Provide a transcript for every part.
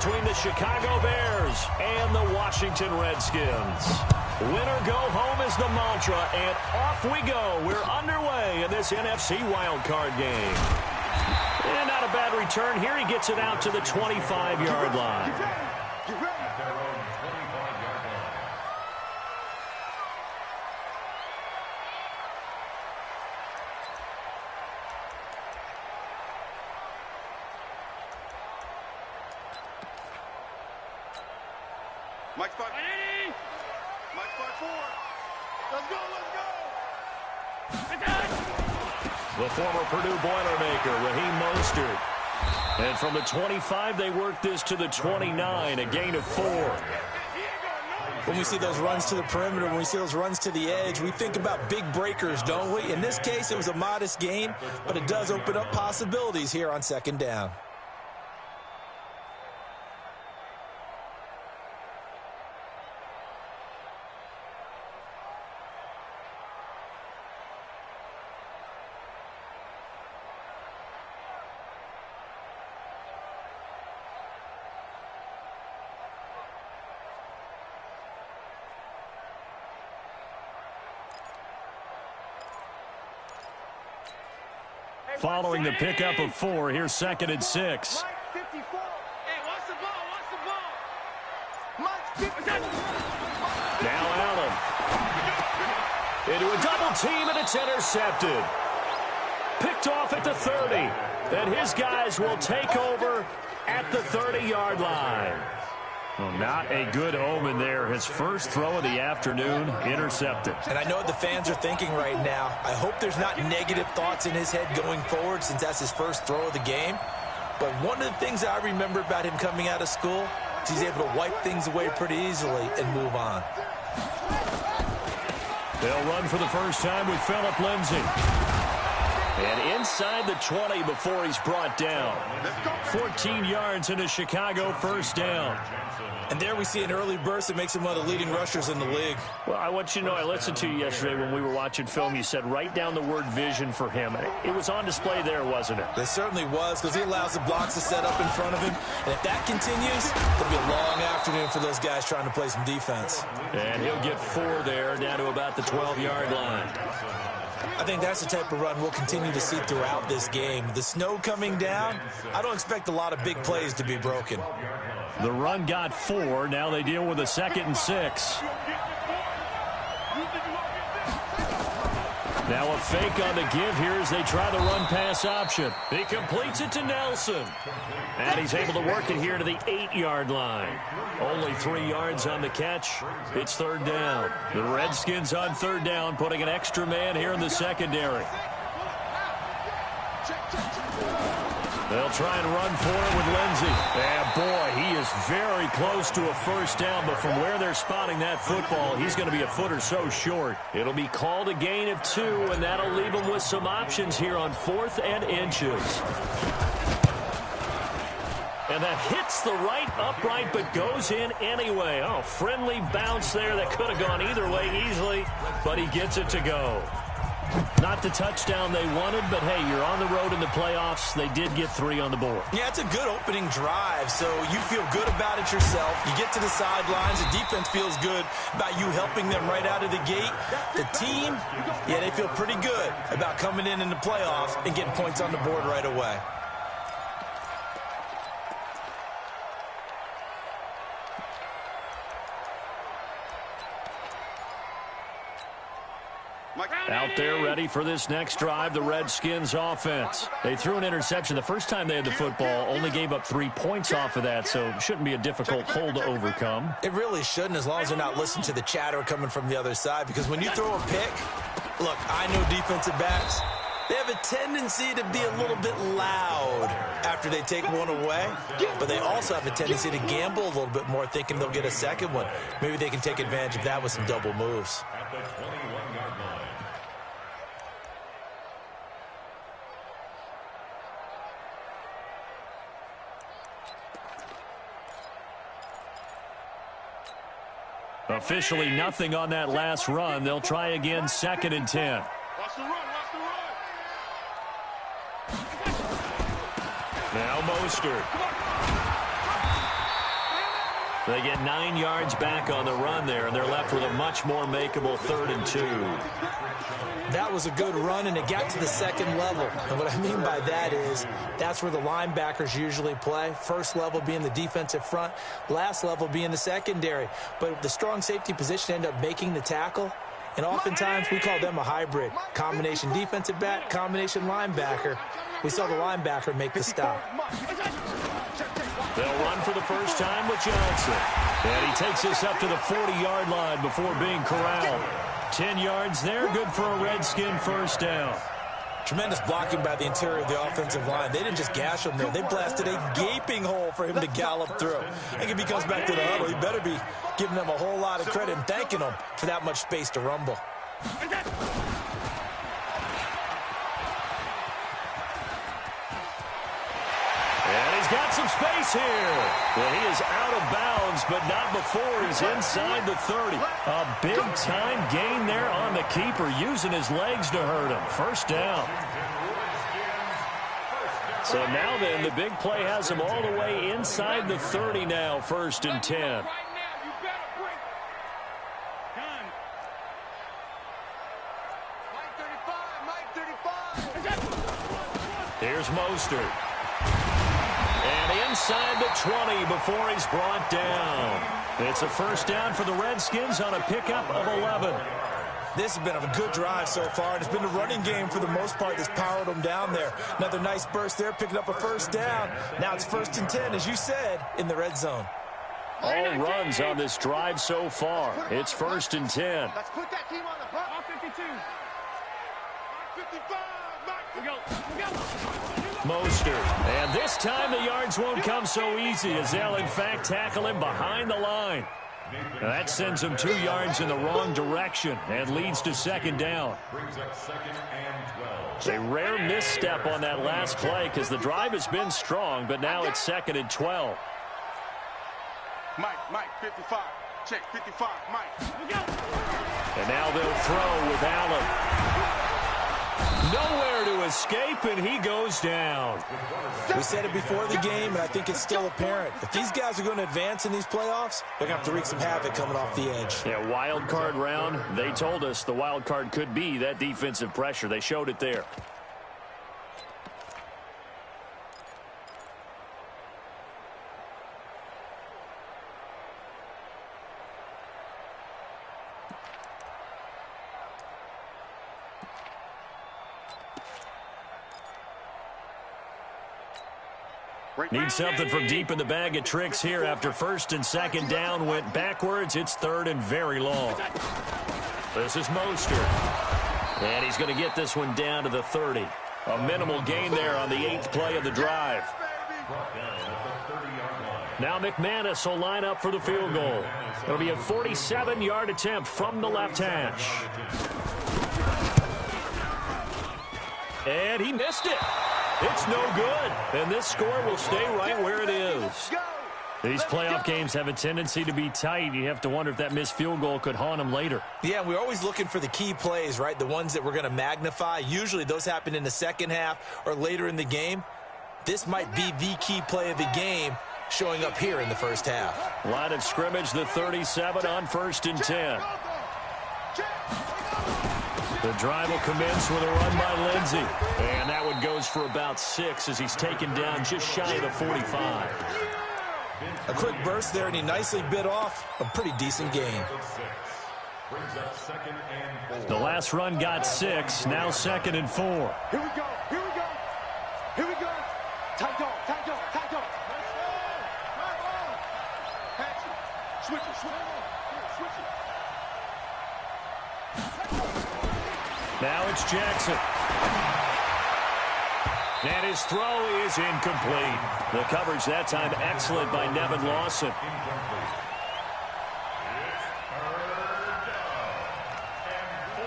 Between the Chicago Bears and the Washington Redskins. Winner go home is the mantra, and off we go. We're underway in this NFC wildcard game. And not a bad return here. He gets it out to the 25-yard line. Mike 5. Mike 5-4. Let's go, let's go. The former Purdue Boilermaker, Raheem Mostert. And from the 25, they work this to the 29, a gain of 4. When we see those runs to the perimeter, when we see those runs to the edge, we think about big breakers, don't we? In this case, it was a modest gain, but it does open up possibilities here on second down. Following the pickup of 4, here's 2nd and 6. Now Allen. Into a double team, and it's intercepted. Picked off at the 30. And his guys will take over at the 30-yard line. Well, not a good omen there. His first throw of the afternoon, intercepted. And I know what the fans are thinking right now. I hope there's not negative thoughts in his head going forward since that's his first throw of the game. But one of the things I remember about him coming out of school is he's able to wipe things away pretty easily and move on. They'll run for the first time with Phillip Lindsay. And inside the 20 before he's brought down. 14 yards into Chicago, first down. And there we see an early burst that makes him one of the leading rushers in the league. Well, I want you to know, I listened to you yesterday when we were watching film. You said write down the word vision for him. It was on display there, wasn't it? It certainly was, because he allows the blocks to set up in front of him. And if that continues, it'll be a long afternoon for those guys trying to play some defense. And he'll get 4 there, down to about the 12-yard line. I think that's the type of run we'll continue to see throughout this game. The snow coming down, I don't expect a lot of big plays to be broken. The run got 4. Now they deal with a 2nd and 6. Now a fake on the give here as they try the run-pass option. He completes it to Nelson. And he's able to work it here to the 8-yard line. Only 3 yards on the catch. It's 3rd down. The Redskins on 3rd down, putting an extra man here in the secondary. They'll try and run for it with Lindsay. And boy, he is very close to a first down, but from where they're spotting that football, he's going to be a foot or so short. It'll be called a gain of 2, and that'll leave him with some options here on 4th and inches. And that hits the right upright, but goes in anyway. Oh, friendly bounce there that could have gone either way easily, but he gets it to go. Not the touchdown they wanted, but hey, you're on the road in the playoffs. They did get 3 on the board. Yeah, it's a good opening drive, so you feel good about it yourself. You get to the sidelines. The defense feels good about you helping them right out of the gate. The team, yeah, they feel pretty good about coming in the playoffs and getting points on the board right away. Out there ready for this next drive, the Redskins offense. They threw an interception the first time they had the football, only gave up 3 points off of that, so it shouldn't be a difficult hole to overcome. It really shouldn't, as long as they're not listening to the chatter coming from the other side, because when you throw a pick, look, I know defensive backs, they have a tendency to be a little bit loud after they take one away, but they also have a tendency to gamble a little bit more, thinking they'll get a second one. Maybe they can take advantage of that with some double moves. Officially nothing on that last run. They'll try again, 2nd and 10. Watch the run, watch the run. Now Mostert. They get 9 yards back on the run there, and they're left with a much more makeable 3rd and 2. That was a good run, and it got to the second level. And what I mean by that is that's where the linebackers usually play. First level being the defensive front, last level being the secondary. But the strong safety position ended up making the tackle, and oftentimes we call them a hybrid. Combination defensive back, combination linebacker. We saw the linebacker make the stop. They'll run for the first time with Johnson. And he takes us up to the 40-yard line before being corralled. 10 yards there, good for a Redskin first down. Tremendous blocking by the interior of the offensive line. They didn't just gash him there. They blasted a gaping hole for him to gallop through. I think if he comes back to the huddle, he better be giving them a whole lot of credit and thanking them for that much space to rumble. And he's got some space here. Well, he is out of bounds, but not before he's inside the 30. A big-time gain there on the keeper, using his legs to hurt him. First down. So now then, the big play has him all the way inside the 30 now, 1st and 10. Here's Mostert. And inside the 20 before he's brought down. It's a first down for the Redskins on a pickup of 11. This has been a good drive so far, and it's been the running game for the most part that's powered them down there. Another nice burst there, picking up a first down. Now it's 1st and 10, as you said, in the red zone. All runs on this drive so far. It's 1st and 10. Let's put that team on the front. 52. 55. We go. Mostert. And this time the yards won't come so easy, as they'll in fact tackle him behind the line. Now that sends him 2 yards in the wrong direction and leads to 2nd down. A rare misstep on that last play because the drive has been strong, but now it's 2nd and 12. Mike, 55. Check, 55, Mike. And now they'll throw with Allen. Nowhere to escape, and he goes down. We said it before the game, and I think it's still apparent. If these guys are going to advance in these playoffs, they're going to have to wreak some havoc coming off the edge. Yeah, wild card round. They told us the wild card could be that defensive pressure. They showed it there. Need something from deep in the bag of tricks here after 1st and 2nd down went backwards. It's 3rd and very long. This is Mostert. And he's going to get this one down to the 30. A minimal gain there on the 8th play of the drive. Now McManus will line up for the field goal. It'll be a 47-yard attempt from the left hash. And he missed it. It's no good, and this score will stay right where it is. These playoff games have a tendency to be tight. You have to wonder if that missed field goal could haunt them later. Yeah, we're always looking for the key plays, right? The ones that we're going to magnify. Usually those happen in the second half or later in the game. This might be the key play of the game showing up here in the first half. Line of scrimmage, the 37 on 1st and 10. The drive will commence with a run by Lindsey. And that one goes for about 6 as he's taken down just shy of the 45. A quick burst there, and he nicely bit off a pretty decent gain. The last run got 6, now 2nd and 4. Here we go. Here we go. Tight dog. Switch it. Now it's Jackson. And his throw is incomplete. The coverage that time excellent by Nevin Lawson.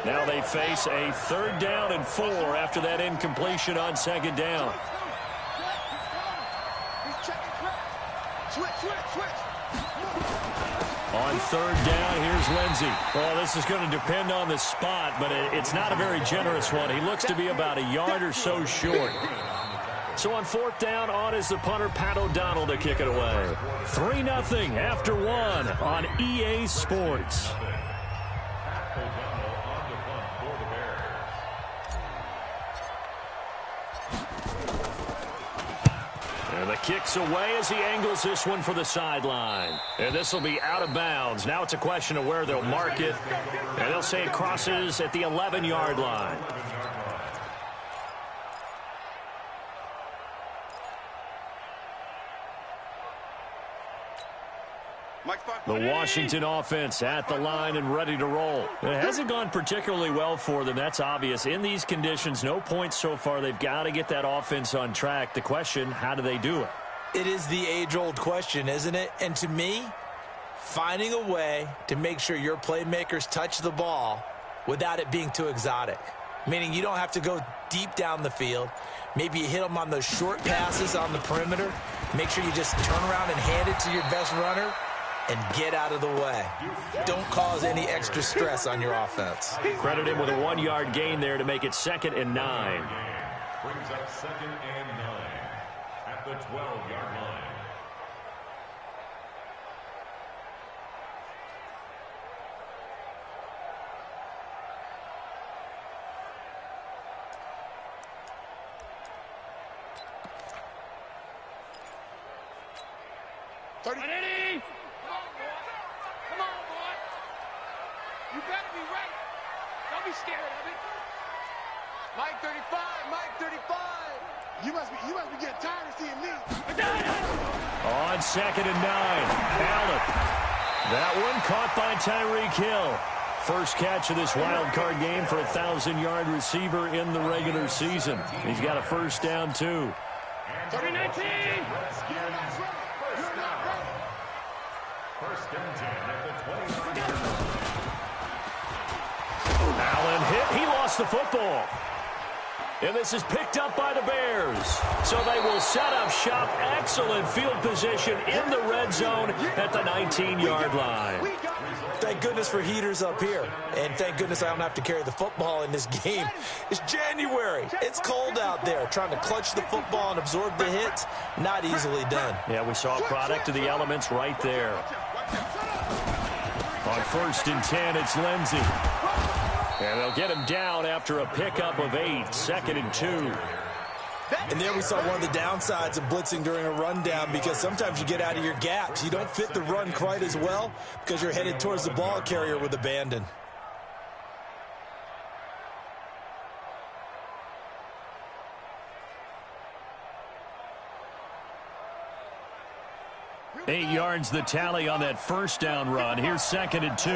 Now they face a 3rd down and 4 after that incompletion on 2nd down. On 3rd down, here's Lindsey. Well, this is going to depend on the spot, but it's not a very generous one. He looks to be about a yard or so short. So on fourth down, on is the punter, Pat O'Donnell, to kick it away. 3-0 after one on EA Sports. And the kick's away as he angles this one for the sideline. And this will be out of bounds. Now it's a question of where they'll mark it. And they'll say it crosses at the 11-yard line. The Washington offense at the line and ready to roll. It hasn't gone particularly well for them. That's obvious. In these conditions, no points so far. They've got to get that offense on track. The question, how do they do it? It is the age-old question, isn't it? And to me, finding a way to make sure your playmakers touch the ball without it being too exotic. Meaning you don't have to go deep down the field. Maybe you hit them on those short passes on the perimeter. Make sure you just turn around and hand it to your best runner and get out of the way. Don't cause any extra stress on your offense. Credit him with a 1-yard gain there to make it 2nd and 9. Brings up 2nd and 9 at the 12-yard line. You better be ready. Don't be scared of it. Mike 35, Mike 35. You must be getting tired of seeing me. On 2nd and 9, Allen. That one caught by Tyreek Hill. First catch of this wild card game for a 1,000-yard receiver in the regular season. He's got a first down, too. 30-19. First and 10 at the 29-yard line. Allen hit. He lost the football. And this is picked up by the Bears. So they will set up shop. Excellent field position in the red zone at the 19-yard line. Thank goodness for heaters up here. And thank goodness I don't have to carry the football in this game. It's January. It's cold out there. Trying to clutch the football and absorb the hits, not easily done. Yeah, we saw a product of the elements right there. On 1st and 10, it's Lindsey. And they'll get him down after a pickup of 8, 2nd and 2. And there we saw one of the downsides of blitzing during a rundown, because sometimes you get out of your gaps. You don't fit the run quite as well because you're headed towards the ball carrier with abandon. Eight yards the tally on that first down run. Here's 2nd and 2.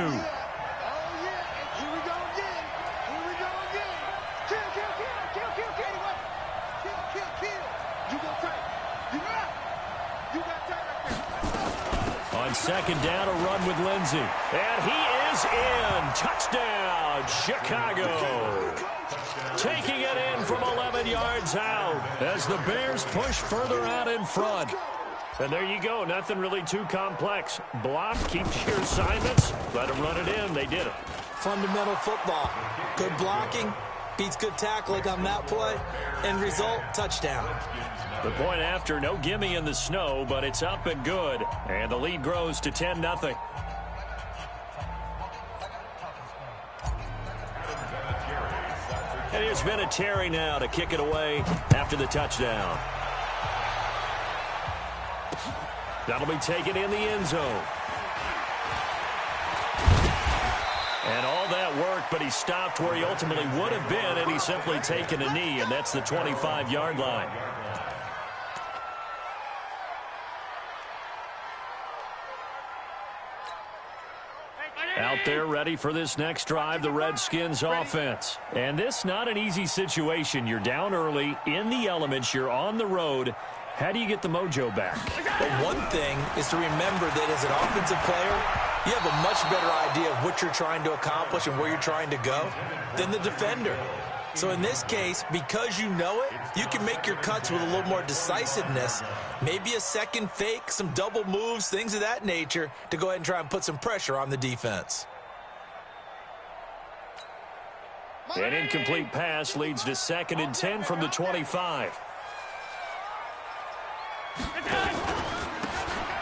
On 2nd down, a run with Lindsey. And he is in. Touchdown, Chicago. Taking it in from 11 yards out as the Bears push further out in front. And there you go. Nothing really too complex. Block, keep your assignments, let them run it in. They did it. Fundamental football. Good blocking beats good tackling on that play. End result, touchdown. The point after, no gimme in the snow, but it's up and good. And the lead grows to 10-0. And here's Vinatieri now to kick it away after the touchdown. That'll be taken in the end zone. And all that work, but he stopped where he ultimately would have been, and he's simply taken a knee, and that's the 25-yard line. Out there ready for this next drive, the Redskins offense. And this not an easy situation. You're down early, in the elements, you're on the road. How do you get the mojo back? But one thing is to remember that as an offensive player, you have a much better idea of what you're trying to accomplish and where you're trying to go than the defender. So in this case, because you know it, you can make your cuts with a little more decisiveness, maybe a second fake, some double moves, things of that nature, to go ahead and try and put some pressure on the defense. An incomplete pass leads to 2nd and 10 from the 25.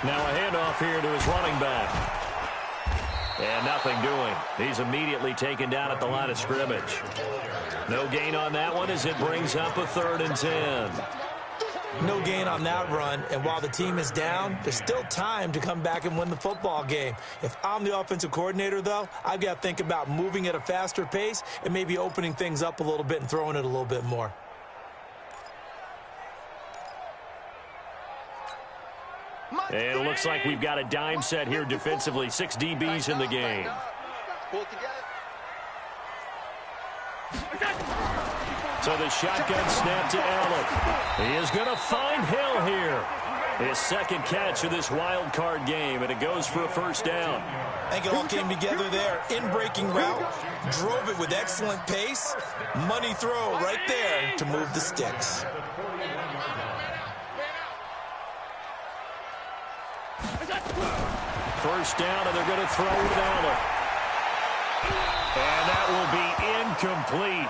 Now a handoff here to his running back. And nothing doing. He's immediately taken down at the line of scrimmage. No gain on that one as it brings up a 3rd and 10. No gain on that run, and while the team is down, there's still time to come back and win the football game. If I'm the offensive coordinator, though, I've got to think about moving at a faster pace and maybe opening things up a little bit and throwing it a little bit more. And it looks like we've got a dime set here defensively. 6 DBs in the game. So the shotgun snap to Allen. He is going to find Hill here. His 2nd catch of this wild card game, and it goes for a 1st down. I think it all came together there. In-breaking route, drove it with excellent pace. Money throw right there to move the sticks. First down, and they're going to throw with Allen. And that will be incomplete.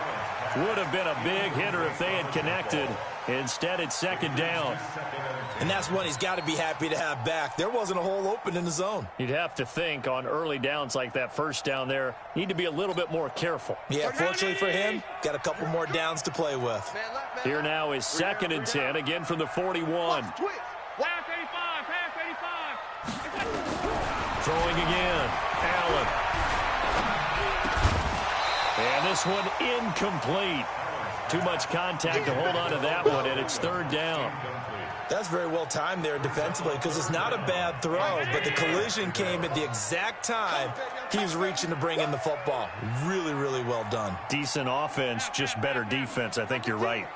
Would have been a big hitter if they had connected. Instead, it's 2nd down. And that's one he's got to be happy to have back. There wasn't a hole open in the zone. You'd have to think on early downs like that, 1st down there, need to be a little bit more careful. Yeah, fortunately for him, got a couple more downs to play with. Here now is 2nd and 10, again from the 41. Throwing again. Allen. And this one incomplete. Too much contact to hold on to that one, and it's 3rd down. That's very well timed there defensively because it's not a bad throw, but the collision came at the exact time he was reaching to bring in the football. Really, really well done. Decent offense, just better defense. I think you're right.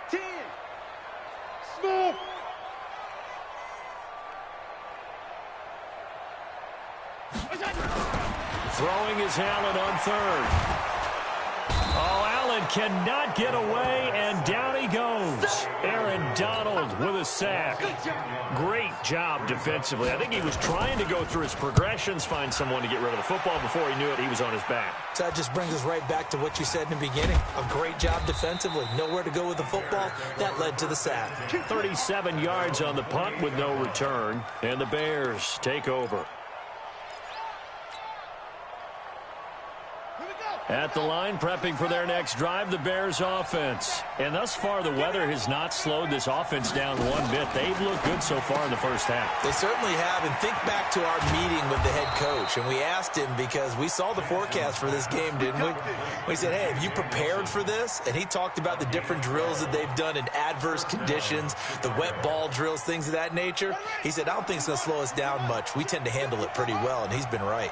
Throwing is Allen on 3rd. Oh, Allen cannot get away, and down he goes. Aaron Donald with a sack. Great job defensively. I think he was trying to go through his progressions, find someone to get rid of the football. Before he knew it, he was on his back. So that just brings us right back to what you said in the beginning. A great job defensively. Nowhere to go with the football. That led to the sack. 37 yards on the punt with no return, and the Bears take over. At the line, prepping for their next drive, the Bears offense. And thus far, the weather has not slowed this offense down one bit. They've looked good so far in the 1st half. They certainly have. And think back to our meeting with the head coach. And we asked him because we saw the forecast for this game, didn't we? We said, hey, have you prepared for this? And he talked about the different drills that they've done in adverse conditions, the wet ball drills, things of that nature. He said, I don't think it's going to slow us down much. We tend to handle it pretty well, and he's been right.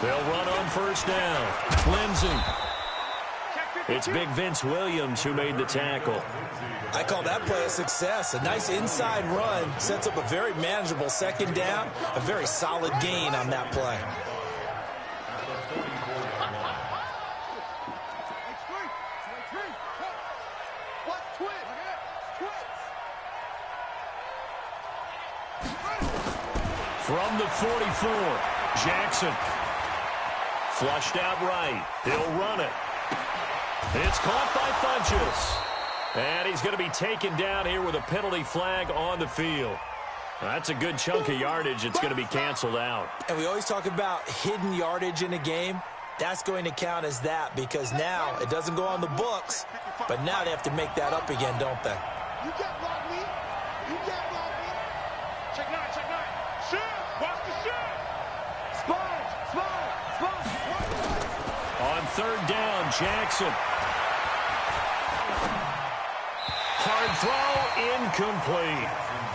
They'll run on 1st down. Lindsey. It's Big Vince Williams who made the tackle. I call that play a success. A nice inside run sets up a very manageable 2nd down. A very solid gain on that play. From the 44, Jackson. Flushed out right. He'll run it. It's caught by Funchess. And he's going to be taken down here with a penalty flag on the field. That's a good chunk of yardage. It's going to be canceled out. And we always talk about hidden yardage in a game. That's going to count as that because now it doesn't go on the books, but now they have to make that up again, don't they? You can't block me. You can't block me. Check 9, check 9. Shoot. Watch the shoot. Sponge, sponge, sponge. On 3rd down, Jackson. Hard throw, incomplete.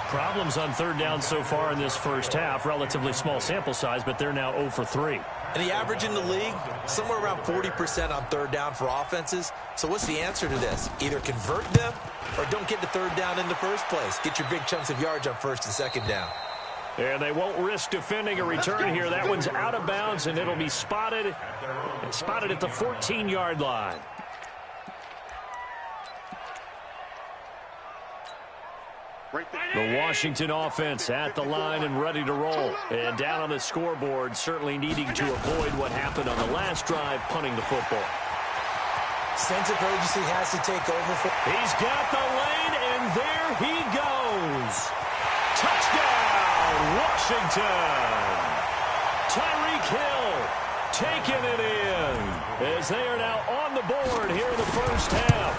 Problems on 3rd down so far in this 1st half. Relatively small sample size, but they're now 0 for 3. And the average in the league, somewhere around 40% on 3rd down for offenses. So what's the answer to this? Either convert them or don't get to 3rd down in the first place. Get your big chunks of yards on 1st and 2nd down. And they won't risk defending a return here. That one's out of bounds, and it'll be spotted at the 14-yard line. The Washington offense at the line and ready to roll. And down on the scoreboard, certainly needing to avoid what happened on the last drive, punting the football. Sense of urgency has to take over. He's got the lane. he goes. Touchdown, Washington. Tyreek Hill taking it in as they are now on the board here in the first half.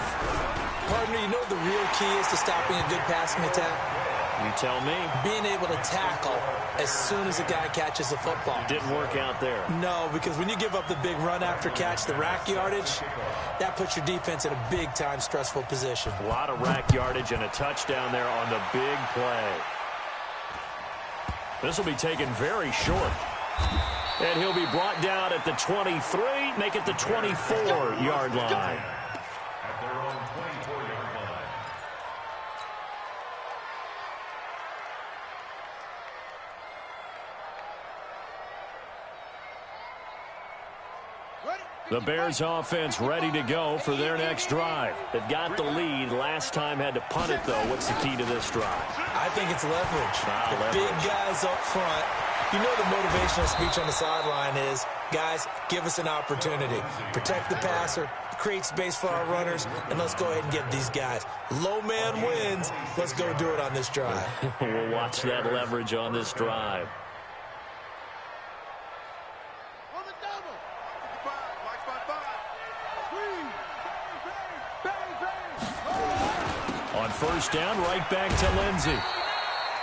Partner, you know what the real key is to stopping a good passing attack? You tell me. Being able to tackle as soon as a guy catches the football. Didn't work out there. No, because when you give up the big run after catch, the rack yardage, that puts your defense in a big-time stressful position. A lot of rack yardage and a touchdown there on the big play. This will be taken very short. And he'll be brought down at the 23, make it the 24-yard line. At their own 24-yard line. The Bears offense ready to go for their next drive. They've got the lead. Last time had to punt it, though. What's the key to this drive? I think it's leverage. The leverage. big guys up front. You know the motivational speech on the sideline is, guys, give us an opportunity. Protect the passer, create space for our runners, and let's go ahead and get these guys. Low man wins. Let's go do it on this drive. We'll watch that leverage on this drive. On first down, right back to Lindsey.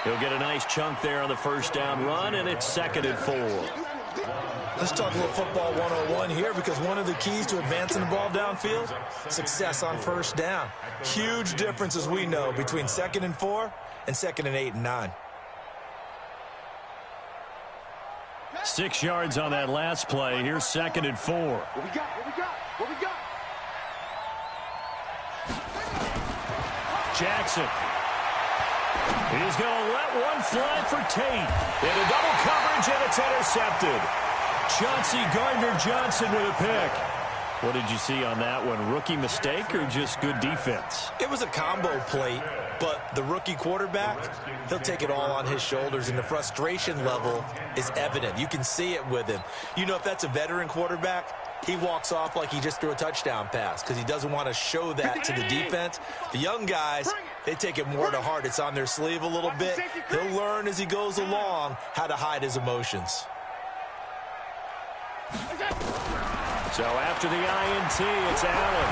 He'll get a nice chunk there on the first down run, and it's 2nd and 4. Let's talk a little football 101 here, because one of the keys to advancing the ball downfield, success on first down. Huge difference, as we know, between 2nd and 4 and 2nd and 8 and 9. 6 yards on that last play. Here's 2nd and 4. What we got? What we got? What we got? Jackson. He's going to let one fly for Tate. Into double coverage, and it's intercepted. Chauncey Gardner-Johnson with a pick. What did you see on that one? Rookie mistake or just good defense? It was a combo plate, but the rookie quarterback, he'll take it all on his shoulders, and the frustration level is evident. You can see it with him. You know, if that's a veteran quarterback, he walks off like he just threw a touchdown pass because he doesn't want to show that to the defense. The young guys, they take it more to heart. It's on their sleeve a little bit. He'll learn as he goes along how to hide his emotions. So after the INT, it's Allen.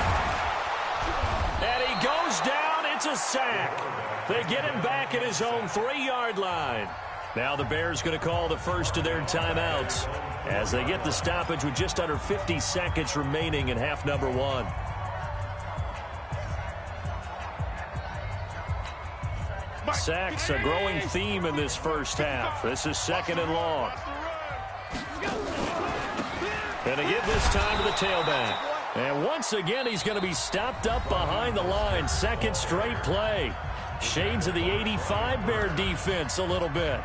And he goes down. It's a sack. They get him back at his own 3-yard line. Now the Bears going to call the first of their timeouts as they get the stoppage with just under 50 seconds remaining in half number 1. Sacks, a growing theme in this first half. This is 2nd and long. And again this time to the tailback. And once again, he's going to be stopped up behind the line. 2nd straight play. Shades of the 85 Bear defense a little bit.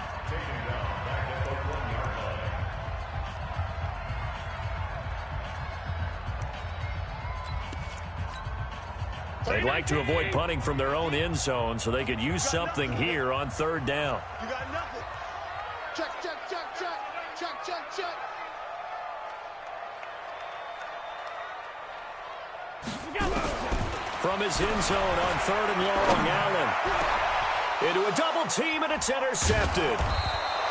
They'd like to avoid punting from their own end zone so they could use something here on 3rd down. You got nothing. Check, check, check, check. Check, check, check. From his end zone on 3rd and long, Allen. Into a double team, and it's intercepted.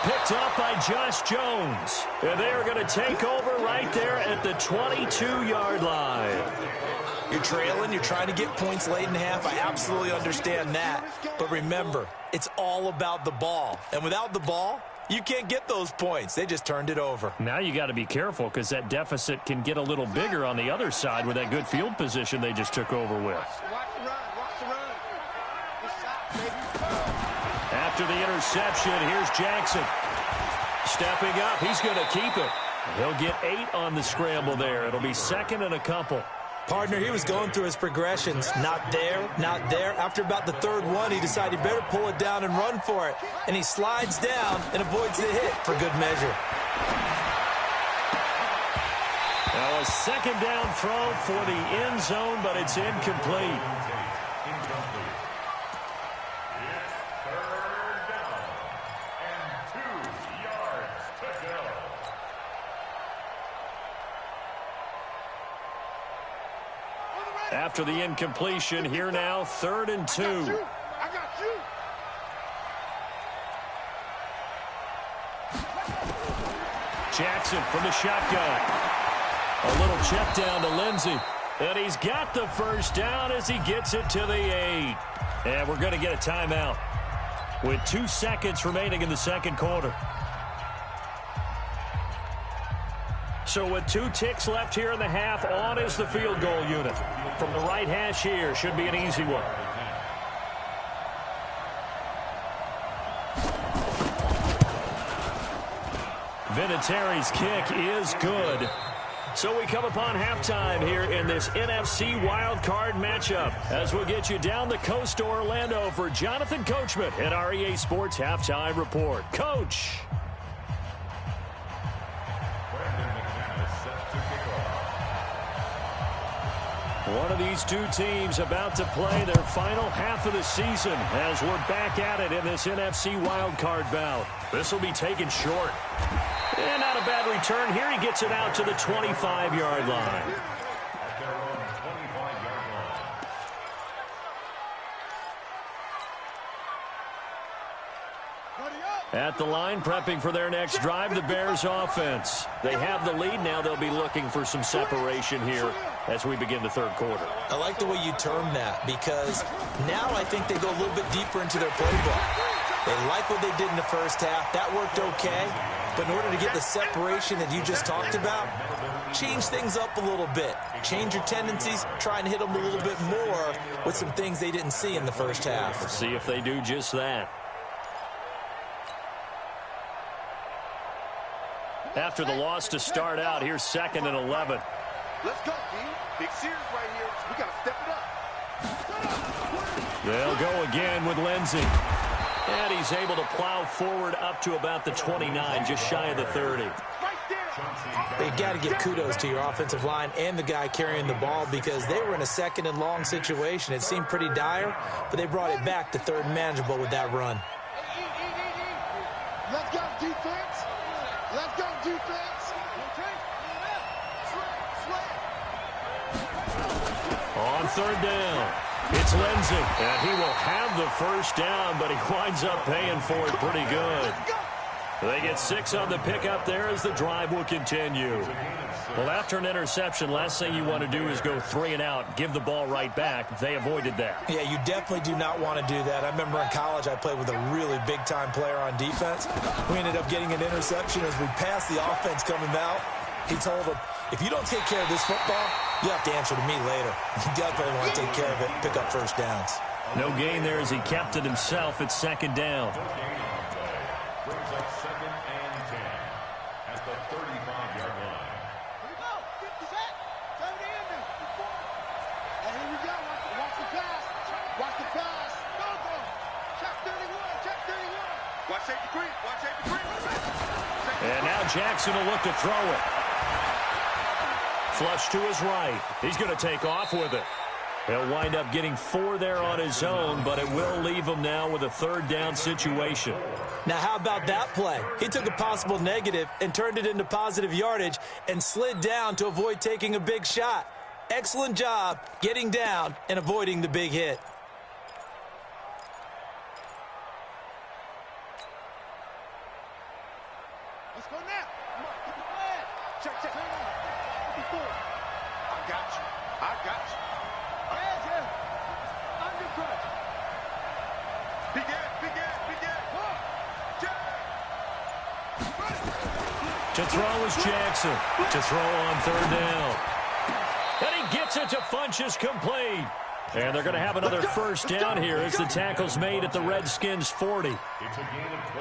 Picked up by Josh Jones. And they are going to take over right there at the 22-yard line. You're trailing, you're trying to get points late in half. I absolutely understand that. But remember, it's all about the ball. And without the ball, you can't get those points. They just turned it over. Now you got to be careful because that deficit can get a little bigger on the other side with that good field position they just took over with. Watch the run. Watch the run. Good shot, baby. After the interception, here's Jackson. Stepping up, he's going to keep it. He'll get 8 on the scramble there. It'll be 2nd and a couple. Partner, he was going through his progressions. Not there, not there. After about the 3rd one, he decided he better pull it down and run for it. And he slides down and avoids the hit for good measure. Now a 2nd down throw for the end zone, but it's incomplete. After the incompletion, here now, 3rd and 2. I got you. Jackson from the shotgun. A little check down to Lindsey. And he's got the first down as he gets it to the 8. And we're going to get a timeout with 2 seconds remaining in the second quarter. So with 2 ticks left here in the half, on is the field goal unit. From the right hash here, should be an easy one. Vinatieri's kick is good. So we come upon halftime here in this NFC wildcard matchup as we'll get you down the coast to Orlando for Jonathan Coachman at our EA Sports Halftime Report. Coach. One of these two teams about to play their final half of the season as we're back at it in this NFC wildcard bout. This will be taken short. And not a bad return here. He gets it out to the 25-yard line. At the line, prepping for their next drive, the Bears offense. They have the lead. Now they'll be looking for some separation here as we begin the third quarter. I like the way you term that because now I think they go a little bit deeper into their playbook. They like what they did in the first half. That worked okay. But in order to get the separation that you just talked about, change things up a little bit. Change your tendencies, try and hit them a little bit more with some things they didn't see in the first half. Let's see if they do just that. After the loss to start out, here's 2nd and 11. Let's go, D. Big series right here. We got to step it up. They'll go again with Lindsey. And he's able to plow forward up to about the 29, just shy of the 30. You got to give kudos to your offensive line and the guy carrying the ball because they were in a 2nd and long situation. It seemed pretty dire, but they brought it back to 3rd and manageable with that run. Let's go, defense. Let's go, defense. On 3rd down, it's Lindsey, and he will have the first down, but he winds up paying for it pretty good. They get 6 on the pickup there as the drive will continue. Well, after an interception, last thing you want to do is go 3 and out, give the ball right back. They avoided that. Yeah, you definitely do not want to do that. I remember in college I played with a really big-time player on defense. We ended up getting an interception as we passed the offense coming out. He told him, if you don't take care of this football, you have to answer to me later. You definitely want to take care of it, pick up first downs. No gain there as he kept it himself at 2nd down. Brings up 2nd and 10 at the 35-yard line. Here we go. 50 set. 70 in there. And here we go. Watch the pass. Watch the pass. Go, go. Check 31. Check 31. Watch safety creep. Watch safety creep. And now Jackson will look to throw it. Flush to his right. He's going to take off with it. He'll wind up getting 4 there on his own, but it will leave him now with a 3rd down situation. Now, how about that play? He took a possible negative and turned it into positive yardage and slid down to avoid taking a big shot. Excellent job getting down and avoiding the big hit. Let's go now. Come on. Keep it flat. Check, check. 54. I got you. I got you. Under pressure. Big Ed, big Ed, big Ed. To throw is Jackson. To throw on 3rd down. And he gets it to Funchess complete. And they're going to have another first down here as the tackle's made at the Redskins 40.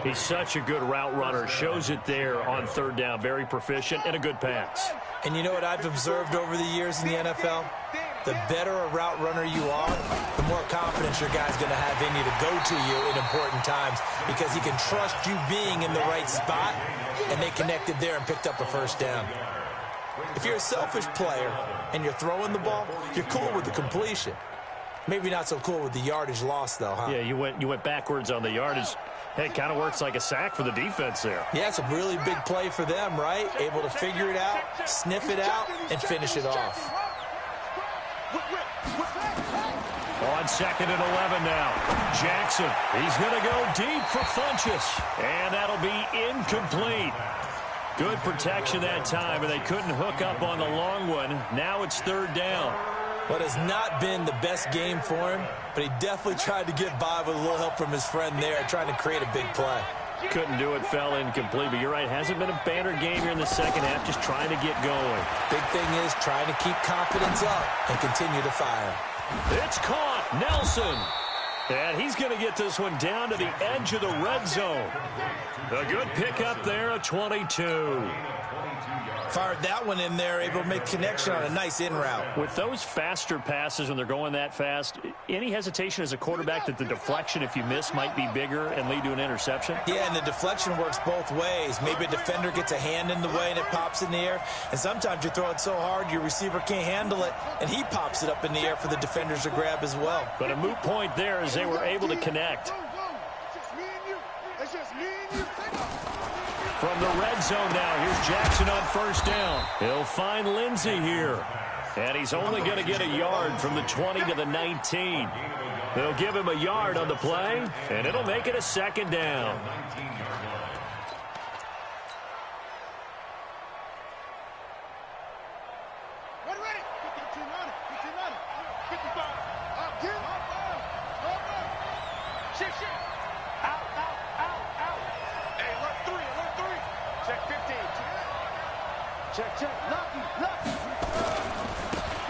He's such a good route runner. Shows it there on 3rd down. Very proficient and a good pass. And you know what I've observed over the years in the NFL? The better a route runner you are, the more confidence your guy's going to have in you to go to you in important times because he can trust you being in the right spot, and they connected there and picked up a first down. If you're a selfish player and you're throwing the ball, you're cool with the completion. Maybe not so cool with the yardage loss, though, huh? Yeah, you went backwards on the yardage. Hey, it kind of works like a sack for the defense there. Yeah, it's a really big play for them, right? Able to figure it out, sniff it out, and finish it off. On 2nd and 11 now. Jackson, he's going to go deep for Funchess. And that'll be incomplete. Good protection that time, and they couldn't hook up on the long one. Now it's third down. What has not been the best game for him, but he definitely tried to get by with a little help from his friend there, trying to create a big play. Couldn't do it, fell incomplete, but you're right. Hasn't been a banner game here in the second half, just trying to get going. Big thing is trying to keep confidence up and continue to fire. It's caught. Nelson. And he's going to get this one down to the edge of the red zone. A good pickup there, a 22. Fired that one in there, able to make connection on a nice in route. With those faster passes when they're going that fast, any hesitation as a quarterback that the deflection, if you miss, might be bigger and lead to an interception? Yeah, and the deflection works both ways. Maybe a defender gets a hand in the way and it pops in the air. And sometimes you throw it so hard your receiver can't handle it, and he pops it up in the air for the defenders to grab as well. But a moot point there as they were able to connect. From the red zone now, here's Jackson on first down. He'll find Lindsey here. And he's only going to get a yard from the 20 to the 19. They'll give him a yard on the play, and it'll make it a second down.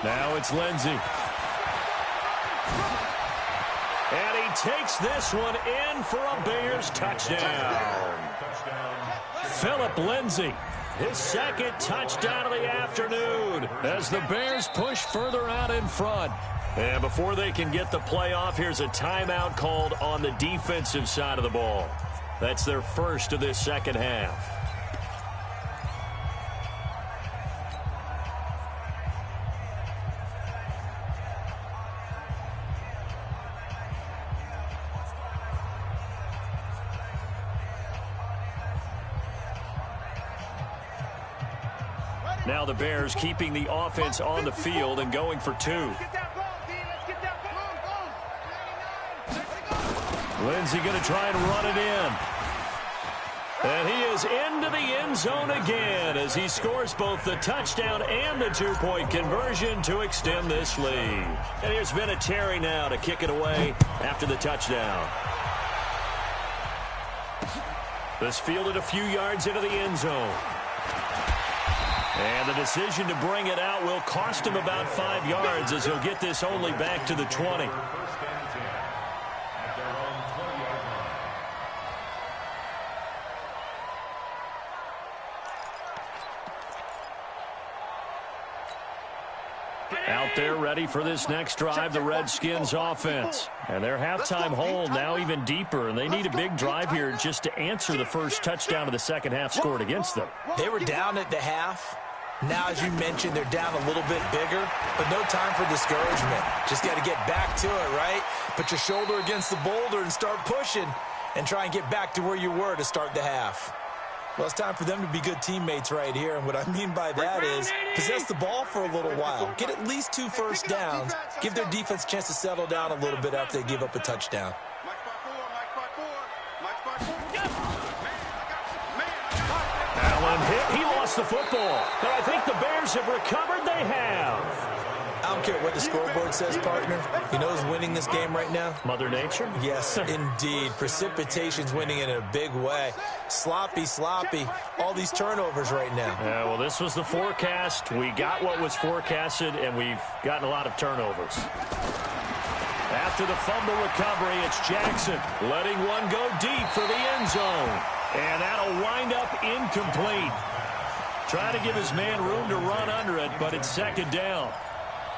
Now it's Lindsey. And he takes this one in for a Bears touchdown. Phillip Lindsey, his second touchdown of the afternoon as the Bears push further out in front. And before they can get the play off, here's a timeout called on the defensive side of the ball. That's their first of this second half. Now the Bears keeping the offense on the field and going for two. Lindsey going to try and run it in. And he is into the end zone again as he scores both the touchdown and the two-point conversion to extend this lead. And here's Vinatieri now to kick it away after the touchdown. This fielded a few yards into the end zone. And the decision to bring it out will cost him about 5 yards as he'll get this only back to the 20. Out there ready for this next drive, the Redskins offense. And their halftime hole now even deeper, and they need a big drive here just to answer the first touchdown of the second half scored against them. They were down at the half. Now, as you mentioned, they're down a little bit bigger, but no time for discouragement. Just got to get back to it, right? Put your shoulder against the boulder and start pushing and try and get back to where you were to start the half. Well, it's time for them to be good teammates right here, and what I mean by that is possess the ball for a little while. Get at least 2 first downs. Give their defense a chance to settle down a little bit after they give up a touchdown. Allen hit. He lost the football. But I think the Bears have recovered. They have. I don't care what the scoreboard says, partner. You know who's winning this game right now? Mother Nature? Yes, indeed. Precipitation's winning in a big way. Sloppy. All these turnovers right now. Yeah, well, this was the forecast. We got what was forecasted, and we've gotten a lot of turnovers. After the fumble recovery, it's Jackson letting one go deep for the end zone. And that'll wind up incomplete. Trying to give his man room to run under it, but it's second down.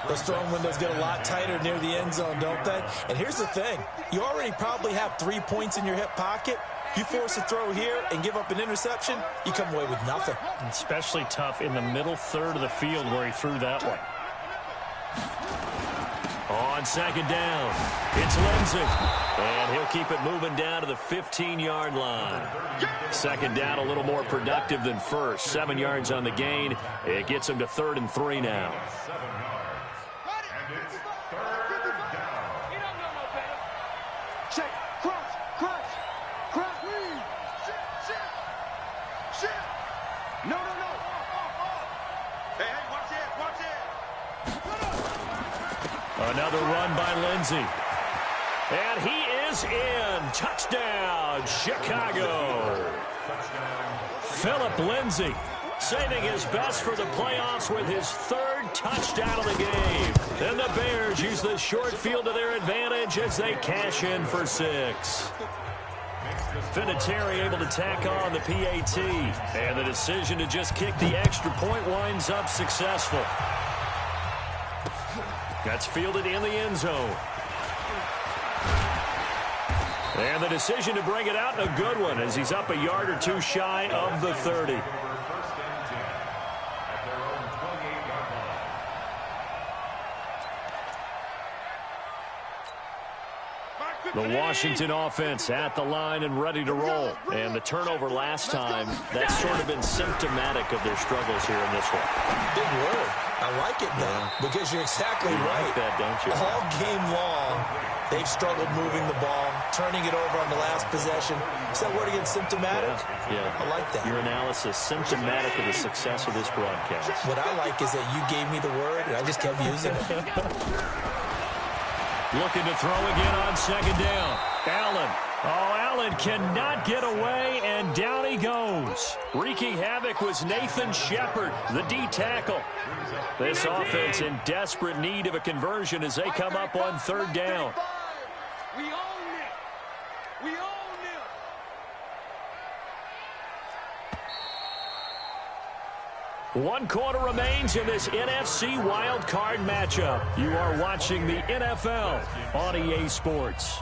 Those throwing windows get a lot tighter near the end zone, don't they? And here's the thing. You already probably have 3 points in your hip pocket. You force a throw here and give up an interception, you come away with nothing. Especially tough in the middle third of the field where he threw that one. On second down, it's Lindsey. And he'll keep it moving down to the 15-yard line. Second down, a little more productive than first. 7 yards on the gain. It gets him to 3rd and 3 now. Another run by Lindsey. And he is in. Touchdown, Chicago. Philip Lindsey saving his best for the playoffs with his third touchdown of the game. And the Bears use the short field to their advantage as they cash in for 6. Vinatieri able to tack on the PAT. And the decision to just kick the extra point winds up successful. That's fielded in the end zone. And the decision to bring it out, a good one, as he's up a yard or two shy of the 30. The Washington offense at the line and ready to roll. And the turnover last time, that's sort of been symptomatic of their struggles here in this one. Big word. I like it, though, because you're exactly right. Like that, don't you? All game long, they've struggled moving the ball, turning it over on the last possession. Is that word again, symptomatic? Yeah. I like that. Your analysis, symptomatic of the success of this broadcast. What I like is that you gave me the word, and I just kept using it. Looking to throw again on second down. Allen. Oh, Allen cannot get away, and down he goes. Wreaking havoc was Nathan Shepard, the D tackle. This offense in desperate need of a conversion as they come up on third down. We own it. We own it. One quarter remains in this NFC wildcard matchup. You are watching the NFL on EA Sports.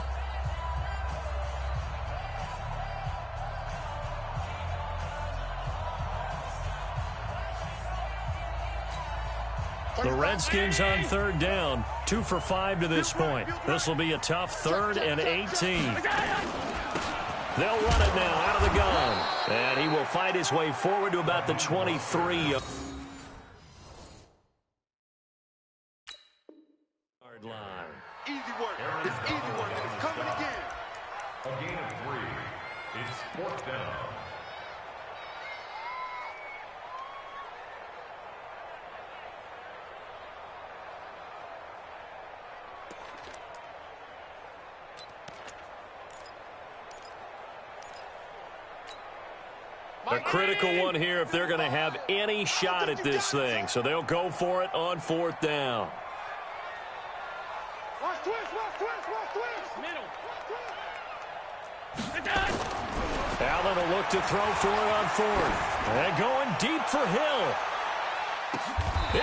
The Redskins on third down, 2 for 5 to this point. This will be a tough 3rd and 18. They'll run it now out of the gun. And he will fight his way forward to about the 23. Line. Easy work. It's easy work. It's coming again. A gain of 3. It's 4th down. A critical one here if they're going to have any shot at this thing. So they'll go for it on 4th down. Watch twist, watch twist, watch twist. Middle. Allen will look to throw for it on 4th. And going deep for Hill.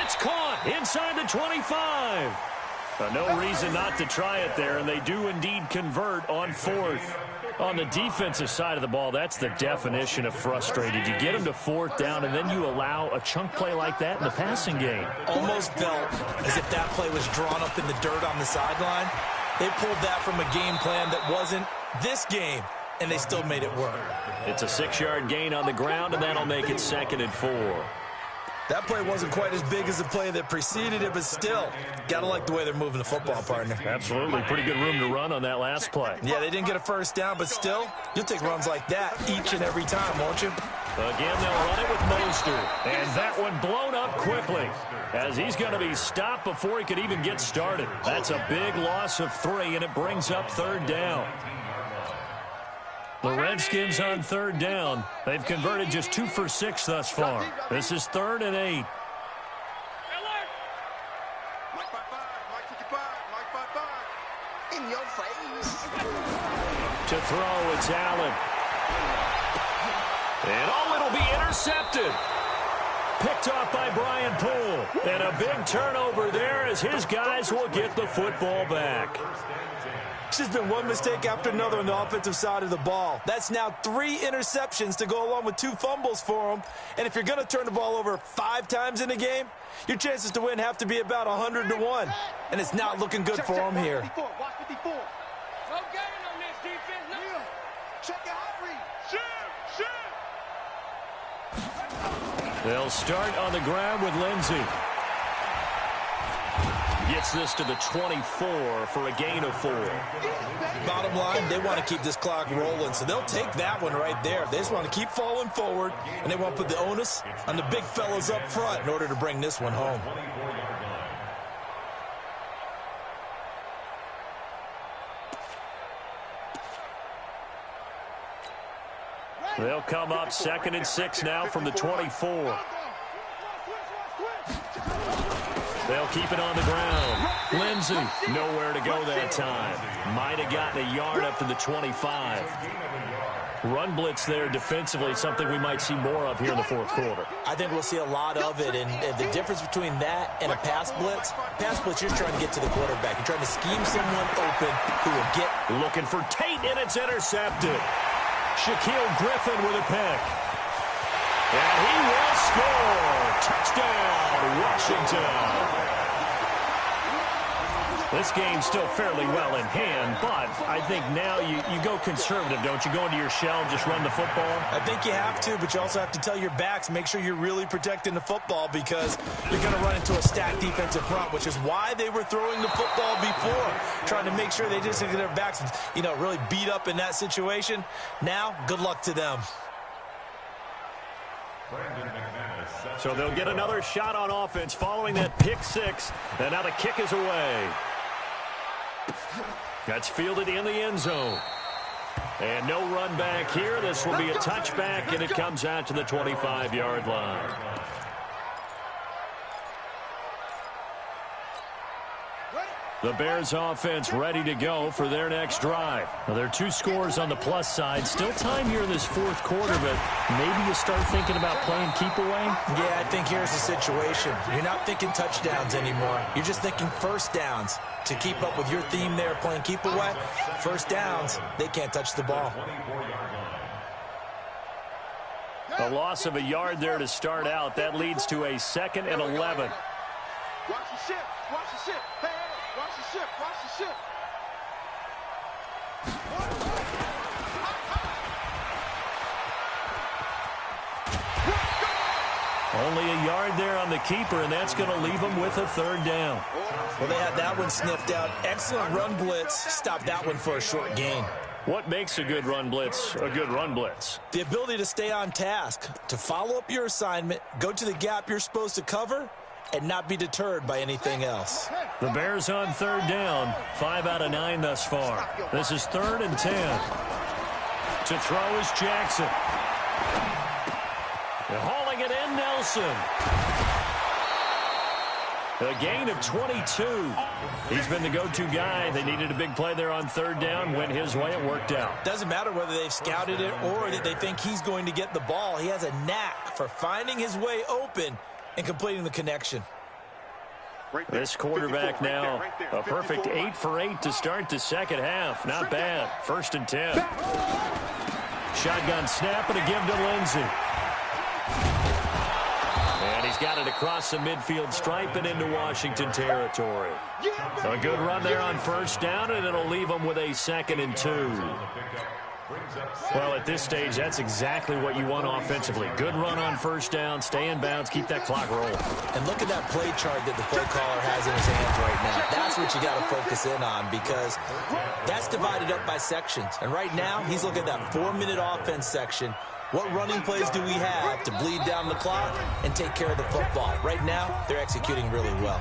It's caught inside the 25. No reason not to try it there, and they do indeed convert on 4th. On the defensive side of the ball, that's the definition of frustrated. You get them to 4th down, and then you allow a chunk play like that in the passing game. Almost felt as if that play was drawn up in the dirt on the sideline. They pulled that from a game plan that wasn't this game, and they still made it work. It's a 6-yard gain on the ground, and that'll make it 2nd and 4. That play wasn't quite as big as the play that preceded it, but still, got to like the way they're moving the football, partner. Absolutely. Pretty good room to run on that last play. Yeah, they didn't get a first down, but still, you'll take runs like that each and every time, won't you? Again, they'll run it with Mostert. And that one blown up quickly as he's going to be stopped before he could even get started. That's a big loss of 3, and it brings up 3rd down. The Redskins on 3rd down. They've converted just 2 for 6 thus far. This is 3rd and 8. Mike 55, Mike 55, Mike 55. In your face. To throw, it's Allen. And oh, it'll be intercepted. Picked off by Brian Poole. And a big turnover there as his guys will get the football back. It's just been one mistake after another on the offensive side of the ball. That's now 3 interceptions to go along with 2 fumbles for them. And if you're going to turn the ball over 5 times in a game, your chances to win have to be about 100 to 1. And it's not looking good for them here. Watch 54. No gain on this defense. No. Check your hot read. Shoot. They'll start on the ground with Lindsey. Gets this to the 24 for a gain of 4. Bottom line, they want to keep this clock rolling, so they'll take that one right there. They just want to keep falling forward, and they want to put the onus on the big fellas up front in order to bring this one home. They'll come up 2nd and 6 now from the 24. They'll keep it on the ground. Lindsey, nowhere to go that time. Might have gotten a yard up to the 25. Run blitz there defensively, something we might see more of here in the fourth quarter. I think we'll see a lot of it, and the difference between that and a pass blitz, you're just trying to get to the quarterback. You're trying to scheme someone open who will get. Looking for Tate, and it's intercepted. Shaquille Griffin with a pick. And he will score. Touchdown, Washington. This game's still fairly well in hand, but I think now you go conservative, don't you? Go into your shell and just run the football? I think you have to, but you also have to tell your backs, make sure you're really protecting the football because you're going to run into a stacked defensive front, which is why they were throwing the football before, trying to make sure they just get their backs, really beat up in that situation. Now, good luck to them. So they'll get another shot on offense following that pick six, and now the kick is away. That's fielded in the end zone. And no run back here. This will be a touchback, and it comes out to the 25-yard line. The Bears offense ready to go for their next drive. Now, there are 2 scores on the plus side. Still time here in this fourth quarter, but maybe you start thinking about playing keep away? Yeah, I think here's the situation. You're not thinking touchdowns anymore. You're just thinking first downs. To keep up with your theme there, playing keep away, first downs, they can't touch the ball. A loss of a yard there to start out. That leads to a 2nd and 11. Watch the ship. Watch the ship. Hey, watch the ship. Watch the ship. Only a yard there on the keeper, and that's going to leave them with a 3rd down. Well, they had that one sniffed out. Excellent run blitz. Stop that one for a short gain. What makes a good run blitz a good run blitz? The ability to stay on task, to follow up your assignment, go to the gap you're supposed to cover, and not be deterred by anything else. The Bears on 3rd down. 5 out of 9 thus far. This is 3rd and 10. To throw is Jackson. They're hauling it in, Nelson. A gain of 22. He's been the go-to guy. They needed a big play there on 3rd down. Went his way. It worked out. Doesn't matter whether they've scouted it or that they think he's going to get the ball. He has a knack for finding his way open and completing the connection. This quarterback now, a perfect 8 for 8 to start the second half. Not bad. 1st and 10. Shotgun snap and a give to Lindsey. And he's got it across the midfield stripe and into Washington territory. A good run there on 1st down, and it'll leave them with a 2nd and 2. Well, at this stage, that's exactly what you want offensively. Good run on 1st down, stay in bounds, keep that clock rolling. And look at that play chart that the play caller has in his hands right now. That's what you got to focus in on because that's divided up by sections. And right now, he's looking at that 4-minute offense section. What running plays do we have to bleed down the clock and take care of the football? Right now, they're executing really well.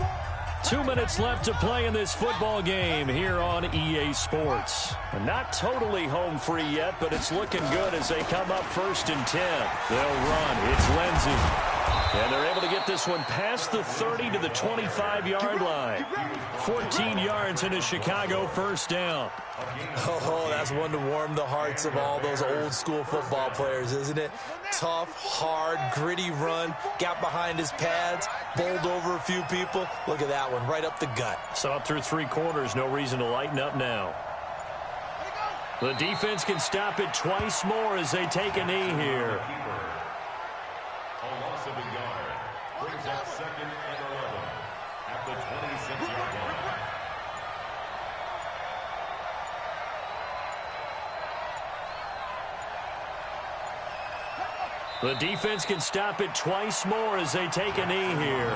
2 minutes left to play in this football game here on EA Sports. Not totally home free yet, but it's looking good as they come up 1st and 10. They'll run. It's Lindsey. And they're able to get this one past the 30 to the 25-yard line. 14 yards into Chicago 1st down. Oh, that's one to warm the hearts of all those old-school football players, isn't it? Tough, hard, gritty run, got behind his pads, bowled over a few people. Look at that one, right up the gut. So up through 3 quarters, no reason to lighten up now. The defense can stop it twice more as they take a knee here. A loss of a yard brings up 2nd and 11 at the 26-yard line. The defense can stop it twice more as they take a knee here.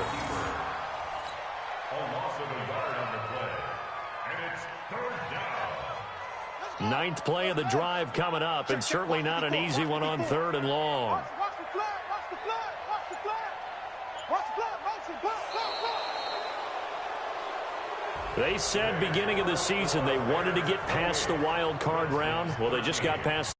A loss of a yard on the play, and it's 3rd down. 9th play of the drive coming up, and certainly not an easy one on 3rd and long. Watch the flag. Watch the flag. Watch the flag. Watch the flag. Motion. Flag. They said beginning of the season they wanted to get past the wild card round. Well, they just got past